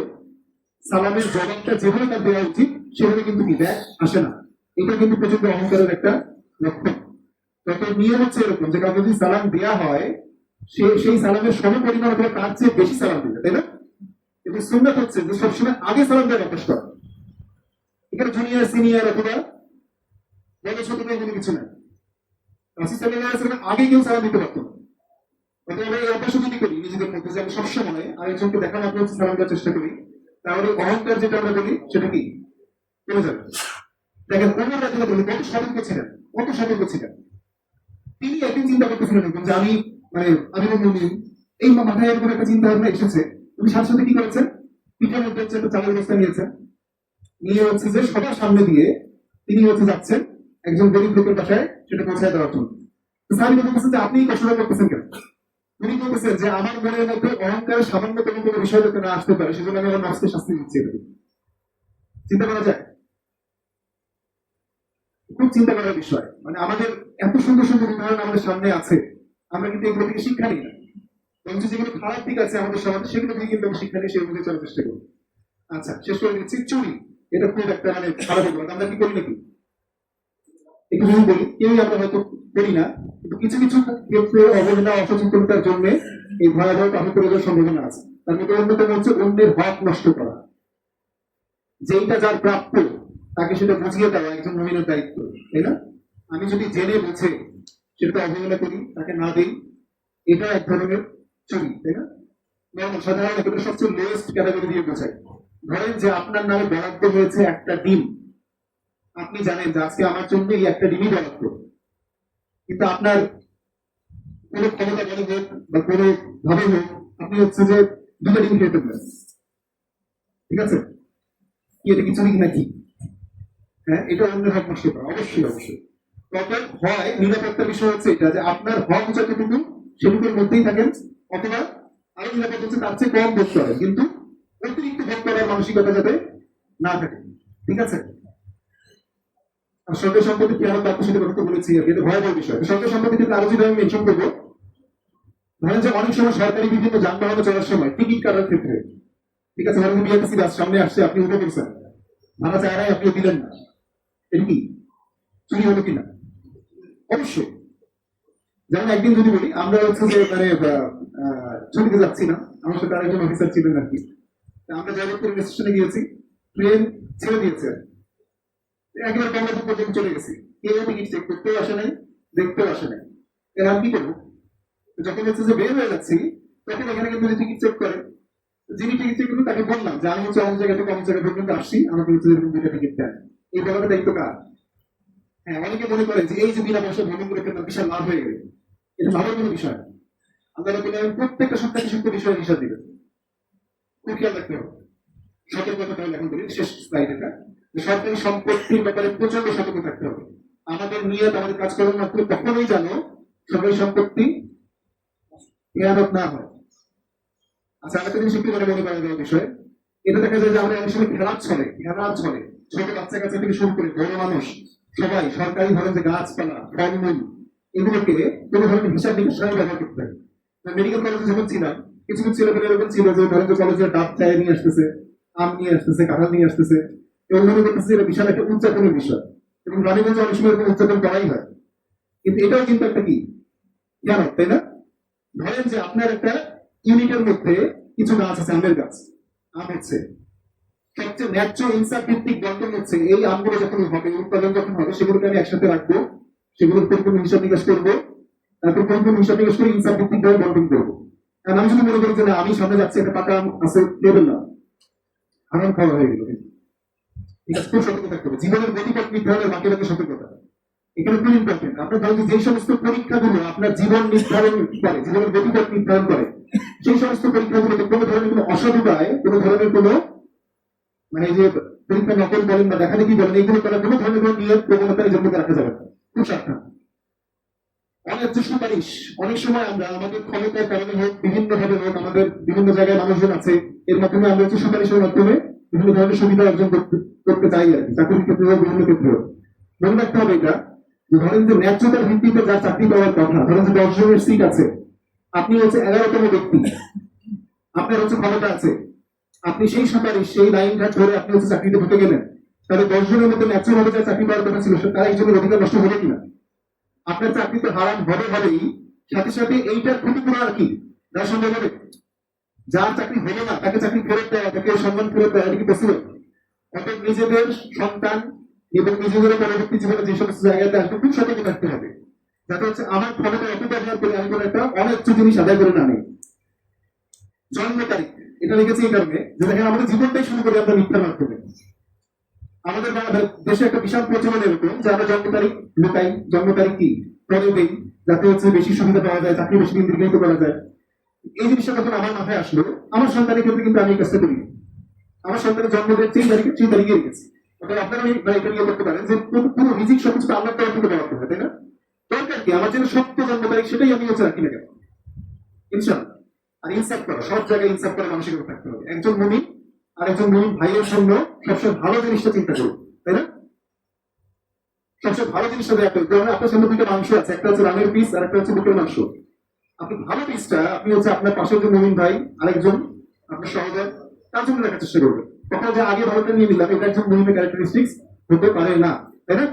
সালামের জবাবটা যেভাবে তার দেওয়া উচিত সেভাবে কিন্তু কি দেয় আসে না। এটা কিন্তু প্রচন্ড অহংকারের একটা লক্ষণ। তত নিয়ম হচ্ছে এরকম যে কাউকে যদি সালাম দেওয়া হয়, সেই সালামের সম পরিমাণ অথবা তার চেয়ে বেশি সালাম দিবে, তাই না? কিন্তু সুন্নাত হচ্ছে যে সবসময় আগে সালাম দেওয়ার অভ্যাস করা। এখানে জুনিয়র সিনিয়র অথবা বড় ছোট কোনো কিছু নাই। রাসূল সাল্লাল্লাহু আলাইহি ওয়াসাল্লাম আগে কেউ সালাম দিতে পারতো না। অথবা এই অভ্যাস যদি করি নিজেদের মধ্যে যে আমি সবসময় আরেকজনকে দেখা মাত্র হচ্ছে সালাম দেওয়ার চেষ্টা করি, তাহলে অহংকার যেটা আমরা বলি সেটা কি কমে যাবে। দেখেন ওমর রাদিয়াল্লাহু আনহু কত সতর্ক ছিলেন, কত সতর্ক ছিলেন। তিনি একদিন চিন্তা করতেছিলেন যে আমি মানে আমিরুল মুমিনিন, এই মাথায় এরকম একটা চিন্তা ভাবনা এসেছে। তুমি সাথে সাথে কি করেছেন, পিঠের মধ্যে হচ্ছে একটা চালের বস্তা নিয়েছেন, নিয়ে হচ্ছে যে সবার সামনে দিয়ে তিনি হচ্ছে যাচ্ছেন একজন গরিব লোকের বাসায় সেটা পৌঁছায় দেওয়ার জন্য। সাহাবী বলতেছেন যে আপনি এই কষ্টটা করতেছেন কেন? উনি বলতেছেন যে আমার মনের মধ্যে অহংকারের সামান্যতম কোনো বিষয় যাতে না আসতে পারে, সেজন্য আমি আমার নফসকে শাস্তি দিচ্ছি। চিন্তা করা যায়, খুব চিন্তা করার বিষয়। মানে আমাদের এত সুন্দর সুন্দর উদাহরণ আমাদের সামনে আছে, আমরা কিন্তু এগুলো থেকে শিক্ষা নিই না। বরঞ্চ যেগুলো খারাপ দিক আছে আমাদের সমাজে, সেগুলো থেকে কিন্তু আমরা শিক্ষা নিয়ে সেই অনুযায়ী চলার চেষ্টা করি। আচ্ছা, শেষ করে দিচ্ছি চুরি। এটা খুব একটা মানে খারাপ অপরাধ, আমরা কি করি নাকি? একটু যদি বলি, কেউই আমরা হয়তো করি না, কিন্তু কিছু কিছু ক্ষেত্রে অবহেলা অসচেতনতার জন্য এই ভয়াবহ পাপে পড়ে যাওয়ার সম্ভাবনা আছে। তার মধ্যে অন্যতম হচ্ছে অন্যের হক নষ্ট করা। যেইটা যার প্রাপ্য তাকে সেটা বুঝিয়ে দেওয়া একজন মুমিনের দায়িত্ব, তাই না? আমি যদি জেনে বুঝে সেটা অবহেলা করি, তাকে না দিই, এটা এক ধরনের চুরি, তাই না? সাধারণ এটা সবচেয়ে লোয়েস্ট ক্যাটাগরি দিয়ে বোঝাই। ধরেন যে আপনার নামে বরাদ্দ হয়েছে একটা ডিম, আপনি জানেন যে আজকে আমার জন্য এই একটা ডিমই বরাদ্দ, কিন্তু আপনার কোনো ক্ষমতা বলে হোক বা কোনো ভাবে হোক আপনি হচ্ছে যে দুটো ডিম খেয়ে ফেলবেন, ঠিক আছে? কি এটা কিছু নাকি? হ্যাঁ, এটা অন্যের হক নষ্ট করা, অবশ্যই অবশ্যই। তবে হয় নিরাপত্তার বিষয় হচ্ছে এটা যে আপনার হক যতটুকু সেটুকুর মধ্যেই থাকেন, অথবা আরো নিরাপদ হচ্ছে তার চেয়ে কম ভোগ করেন, কিন্তু অতিরিক্ত ভোগ করার মানসিকতা যাতে না থাকে। ঠিক আছে? আর সরকারি সম্পত্তি কি আমার তার সাথে কথা তো বলেছি, আর কি, এটা ভয়াবহ বিষয়। সরকারি সম্পত্তি কিন্তু আরো যেটা আমি মেনশন করবো, ধরেন যে অনেক সময় সরকারি বিভিন্ন যানবাহনে চলার সময় টিকিট কাটার ক্ষেত্রে, ঠিক আছে, ধরেন বিআরটিসি বাস সামনে আসছে, আপনি উঠে পড়ছেন, ভাড়া চায় নাই, আপনি দিলেন না, এটা কি চুরি হলো কিনা? অবশ্যই। যেমন একদিন যদি বলি, আমরা হচ্ছে যে মানে ছুটিতে যাচ্ছি না, আমার সাথে আরেকজন অফিসার ছিলেন আর কি। তা আমরা যাদবপুর রেল স্টেশনে গিয়েছি, ট্রেন ছেড়ে দিয়েছে, একবার কমলাপুর পর্যন্ত চলে গেছি, কেউ টিকিট চেক করতেও আসে নাই, দেখতেও আসে নাই। এর আমি কি করবো? যখন হচ্ছে যে বের হয়ে যাচ্ছি, তখন এখানে কিন্তু টিকিট চেক করে, যিনি টিকিট চেক করবেন তাকে বললাম যে আমি হচ্ছে অনেক জায়গা থেকে অনেক জায়গা পর্যন্ত আসছি, আমাকে হচ্ছে দুইটা টিকিট দেন। এই বলাটা দায়িত্ব কার? হ্যাঁ, অনেকে মনে করে যে এই যে বিনা পয়সা ভ্রমণ করে ফেললাম, বিশাল লাভ হয়ে গেল। এটা লাভের কোনো বিষয় না। আল্লাহ রাব্বুল আলামিন প্রত্যেকটা সপ্তাহে সত্য বিষয়ে হিসাব দিবেন, খুব খেয়াল রাখতে হবে। সতর্কতা তাহলে এখন বলি, শেষ স্লাইড এটা, সরকারি সম্পত্তির ব্যাপারে প্রচন্ড সতর্ক থাকতে হবে। আমাদের নিয়ত, আমাদের কাজকর্ম মাত্র কখনোই যেন সরকারি সম্পত্তি খেয়ানত না হয়। আচ্ছা, আরেকটা জিনিস একটু মনে করা দেওয়ার বিষয়, এটা দেখা যায় যে আমরা অনেক সময় খেলার ছলে ছোট বাচ্চা কাচ্চা থেকে শুরু করে বড় মানুষ সবাই সরকারি ধরেন যে গাছপালা, ফলমূল, এগুলোকে কোনো ধরনের হিসাব নিকাশ ছাড়াই ব্যবহার করতে হয়। মেডিকেল কলেজে যখন ছিলাম, কিছু কিছু ছেলেপেলে এরকম ছিল যে ধরেন যে কলেজের ডাব চায় নিয়ে আসতেছে, আম নিয়ে আসতেছে, কাঁঠাল নিয়ে আসতেছে, এবং মনে করতেছে এটা বিশাল একটা উদযাপনের বিষয়, এবং রানীগঞ্জে অনেক সময় এরকম উদযাপন করাই হয়। কিন্তু এটাও কিন্তু একটা কি জানো, তাই না? ধরেন যে আপনার একটা ইউনিটের মধ্যে কিছু গাছ আছে, আমের গাছ, আম হচ্ছে সবচেয়ে ন্যায্য ইনসাফ ভিত্তিক বন্টন হচ্ছে এই আমগুলো যখন হবে, উৎপাদন যখন হবে, সেগুলোকে আমি একসাথে রাখবো, সেগুলোর পরিপূর্ণ হিসাব নিকাশ করবো, তারপর পরিপূর্ণ হিসাব নিকাশ করে ইনসাফ ভিত্তিক ভাবে বন্টন করবো। কারণ আমি যদি মনে করি যে না, আমি সামনে যাচ্ছি, একটা পাকা আম আছে, দেবেন না, আরাম খাওয়া হয়ে গেল। ঠিক আছে, খুব সতর্ক থাকতে হবে। জীবনের গতিপথ নির্ধারণের বাকি বাকি সতর্কতা এখানে খুব ইম্পর্টেন্ট। আপনার ধরেন যে সমস্ত পরীক্ষাগুলো আপনার জীবন নির্ধারণ করে, জীবনের গতিপথ নির্ধারণ করে, সেই সমস্ত পরীক্ষাগুলোতে কোনো ধরনের কোনো অসৎ উপায়, কোনো ধরনের কোনো মানে যে পরীক্ষা নকল বলেন বা দেখা দেখি বলেন, এগুলো করার কোনো ধরনের কোনো নিয়ত প্রবণতার জন্য রাখা যাবে না। খুব সাবধান। অন্যায্য সুপারিশ, অনেক সময় আমরা আমাদের ক্ষমতার কারণে হোক, বিভিন্ন ভাবে হোক, আমাদের বিভিন্ন জায়গায় মানুষজন আছে, এর মাধ্যমে আমরা হচ্ছে সুপারিশের মাধ্যমে বিভিন্ন ধরনের সুবিধা অর্জন করতে চাই আর কি, চাকরির ক্ষেত্রে হোক, বিভিন্ন ক্ষেত্রে হোক। মনে রাখতে হবে এটা, যে ধরেন যে ন্যায্যতার ভিত্তিতে যার চাকরি পাওয়ার কথা, ধরেন যে 10 জনের সিট আছে, আপনি হচ্ছে 11তম ব্যক্তি, আপনার হচ্ছে ক্ষমতা আছে, আপনি সেই সুপারিশ, সেই লাইন ঘাট ধরে আপনি হচ্ছে চাকরিতে ঢুকে গেলেন, তাহলে 10 জনের মধ্যে ন্যায্য ভাবে যার চাকরি পাওয়ার কথা ছিল, তার একজনের অধিকার নষ্ট হবে কিনা? আপনার চাকরি তো হারাম হবে হবেই, সাথে সাথে এইটার ক্ষতিপূরণ আর কি দেওয়া সম্ভব হবে? যার চাকরি হলো না তাকে চাকরি ফেরত দেওয়া, তাকে সম্মান ফেরত দেওয়া, এটা কি পসিবল? অর্থাৎ নিজেদের সন্তান এবং নিজেদের পরবর্তী জীবনে যে সমস্ত জায়গাতে আসবে, খুব সতর্ক থাকতে হবে, যাতে হচ্ছে আমার ক্ষমতা অপব্যবহার করে আমি কোনো একটা অন্যায্য জিনিস আদায় করে না নিই। জন্ম তারিখ, এটা লিখেছি এই কারণে যে দেখেন আমাদের জীবনটাই শুরু করি আমরা মিথ্যার মাধ্যমে। আমাদের দেশে একটা বিশাল প্রচলন এরকম যে আমরা জন্ম তারিখ লুকাই, জন্ম তারিখ কি পরে দেই, যাতে হচ্ছে বেশি সুবিধা পাওয়া যায়, চাকরি বেশি দিন দীর্ঘায়িত করা যায়। এই জিনিসটা যখন আমার মাথায় আসলো, আমার সন্তানের ক্ষেত্রে কিন্তু আমি এই কাজটা করি। আমার সন্তানের জন্মদিন 3 তারিখে 3 তারিখে রেখেছি। অর্থাৎ আপনারা এটা নিয়ে করতে পারেন যে পুরো রিজিক সবকিছু আল্লাহর তরফ থেকে বরাদ্দ হয়, তাই না? দরকার কি আমার যেন সত্য জন্ম তারিখ, সেটাই আমি হচ্ছে রাখি না কেন, ইনশাআল্লাহ। আর ইনসাফ করা, সব জায়গায় ইনসাফ করা মানসিকতা থাকতে হবে। একজন মুমিন আর একজন মুমিন ভাইয়ের জন্য সবসময় ভালো জিনিসটা চিন্তা করুন, তাই না? সবসময় ভালো জিনিসটা দেওয়া করতে হবে। আপনার সামনে দুটো মাংস আছে, একটা হচ্ছে রানের পিস আর একটা হচ্ছে বুকের মাংস। আপনি ভালো পিসটা আপনি হচ্ছে আপনার পাশের যে মুমিন ভাই, আরেকজন আপনার সহোদর, তার জন্য রাখার চেষ্টা করবেন। তখন যে আগে ভালোটা নিয়ে নিলাম, এটা একজন মুমিনের ক্যারেক্টারিস্টিক্স হতে পারে না, তাই না?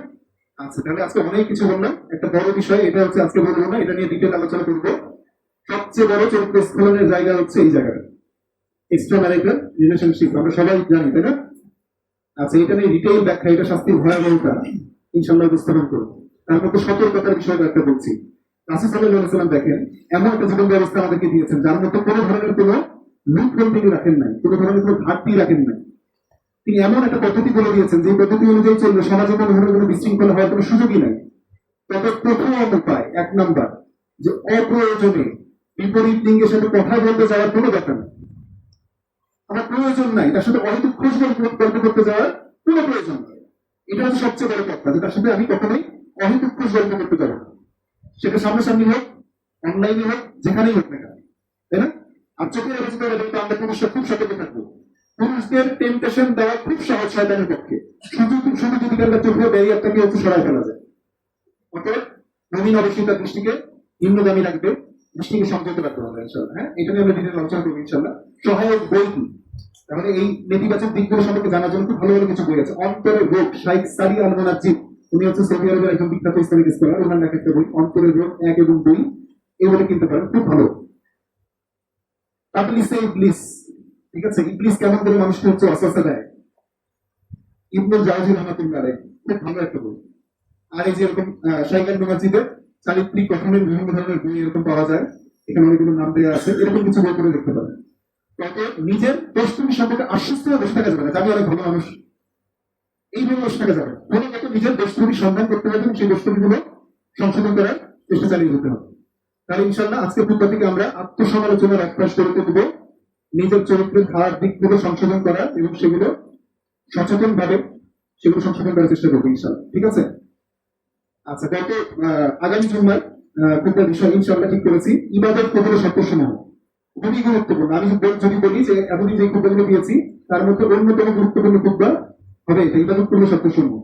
আচ্ছা, তাহলে আজকে অনেক কিছু বললাম, একটা বড় বিষয় এটা হচ্ছে আজকে বলবো না, এটা নিয়ে ডিটেল আলোচনা করবো। সবচেয়ে বড় চরিত্র স্খলনের জায়গা হচ্ছে এই জায়গাটা, এক্সট্রা ম্যারিটাল রিলেশনশিপ, আমরা সবাই জানি, তাই না? আচ্ছা, এটা নিয়ে ডিটেইল ব্যাখ্যা, এটা শাস্তির ভয়াবহতা ইনশাআল্লাহ উপস্থাপন করবো। তার মধ্যে সতর্কতার বিষয়টা একটা বলছি। রাসূল সাল্লাল্লাহু আলাইহি ওয়াসাল্লাম দেখেন এমন একটা জীবন ব্যবস্থা আমাদেরকে দিয়েছেন, যার মধ্যে কোনো ধরনের কোনো লুপহোল তিনি রাখেন নাই, কোনো ধরনের কোনো ঘাটতি রাখেন নাই। তিনি এমন একটা পদ্ধতি বলে দিয়েছেন, যে পদ্ধতি অনুযায়ী চললে সমাজে কোনো ধরনের কোনো বিশৃঙ্খলা হওয়ার কোনো সুযোগই নাই। তবে প্রথম উপায়, 1 নাম্বার, যে অপ্রয়োজনে বিপরীত লিঙ্গের সাথে কথা বলতে যাওয়ার কোনো দরকার নেই। আমার প্রয়োজন নাই, তার সাথে অহেতুক খুশ গল্প করতে যাওয়ার কোনো প্রয়োজন নেই। এটা হচ্ছে সবচেয়ে বড় কথা, যে তার সাথে আমি কখনোই অহেতুক খুশ গল্প করতে যাবো না, সেটা সামনাসামনি হোক, অনলাইনে হোক, যেখানেই হোক না কেন, তাই না? আর চোখের অবস্থা আমরা পুরুষরা খুব সতর্ক থাকবো। পুরুষদের টেম্পটেশন দেওয়া খুব সহজ শয়তানের পক্ষে, শুধু শুধু যদি তার চোখের ব্যারিয়ারটাকে হচ্ছে সরাই ফেলা যায়। অতএব নবীন অবশ্যই তার দৃষ্টিকে নিম্নগামী রাখবে, দৃষ্টিকে সংযত রাখতে হবে ইনশাল্লাহ। হ্যাঁ, এটা নিয়ে আমরা ডিটেল আলোচনা করবো ইনশাল্লাহ। সহায়ক বই কি, তাহলে এই নেতিবাচক দিকগুলো সম্পর্কে জানার জন্য খুব ভালো ভালো কিছু বই আছে। অন্তরের রোগ, শাইখ সারি আল মুনাজ্জিব, উনি হচ্ছে সৌদি আরবের একজন বিখ্যাত ইসলামিক স্কলার, ওনার লেখা একটা বই অন্তরের রোগ 1 এবং 2, এই বইটা কিনতে পারেন, খুব ভালো। তাবলিসে ইবলিস, ঠিক আছে, ইবলিস কেমন করে মানুষকে হচ্ছে ওয়াসওয়াসা দেয়, ইবনুল জাওজি রহমাতুল্লাহ আলাইহি, খুব ভালো একটা বই। আর এই যে এরকম শাইখ আল মুনাজ্জিবের চারিত্রিক গঠনের বিভিন্ন ধরনের বই এরকম পাওয়া যায়, এখানে অনেকগুলো নাম দেওয়া আছে, এরকম কিছু বই করে দেখতে পারেন। তবে নিজের দোষগুলি সম্পর্কে আশ্বস্ত হয়ে বসে থাকা যাবে না, আমি অনেক ভালো মানুষ, এইভাবে বসে থাকা যাবে না। মূলত নিজের দোষগুলি সন্ধান করতে হবে এবং সেই দোষগুলিগুলো সংশোধন করার চেষ্টা চালিয়ে যেতে হবে। তাহলে ইনশাল্লাহ আজকে পূর্ব থেকে আমরা আত্মসমালোচনার অভ্যাস গড়ে তুলব, নিজের চরিত্রের খারাপ দিকগুলো সংশোধন করার এবং সেগুলো সচেতন ভাবে সেগুলো সংশোধন করার চেষ্টা করবো ইনশাল্লাহ, ঠিক আছে? আচ্ছা, গত আগামী জুম্মার খুব বিষয় ইনশাল্লাহ ঠিক করেছি, ইবাদত কবুলের শর্তসমূহ খুবই গুরুত্বপূর্ণ। আমি যদি বলি যে এতদিন যে খুবগুলো দিয়েছি তার মধ্যে অন্যতম গুরুত্বপূর্ণ খুববা হবে এটা, ইবাদত কবুলের শর্তসমূহ।